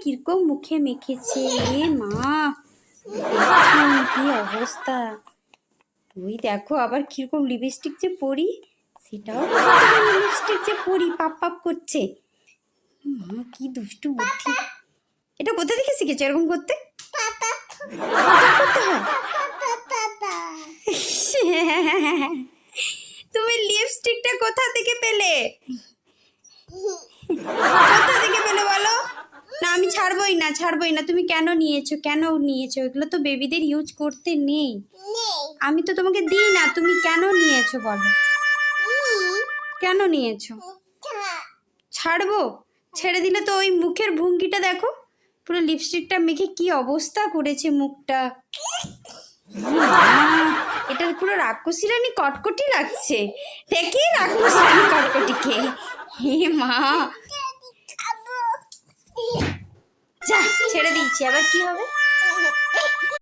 কিরকম মুখে মেখেছে। এ মা, কি অবস্থা। তুই দেখো আবার কিরকম লিপস্টিক যে পরি, সেটাও লিপস্টিক যে পরি পাপ পাপ করছে। মা কি দুষ্টু বুদ্ধি। এটা কোথা থেকে শিখেছো এরকম করতে? তুমি লিপস্টিকটা কোথা থেকে পেলে? কোথা থেকে পেলে বলো? না আমি ছাড়বই না। তুমি কেন নিয়েছো এগুলো তো বেবিদের ইউজ করতে নেই। আমি তো তোমাকে দিই না, তুমি কেন নিয়েছো বলো? কেন নিয়েছো? ছাড়বো? ছেড়ে দিলে তো ওই মুখের ভঙ্গিটা দেখো, পুরো লিপস্টিকটা মেখে কি অবস্থা করেছে মুখটা। এটার পুরো রাক্ষসী রানী কটকটি লাগছে। দেখি রাক্ষসী রানী কটকটিকে। হে মা, যা ছেড়ে দিচ্ছি, আবার কি হবে?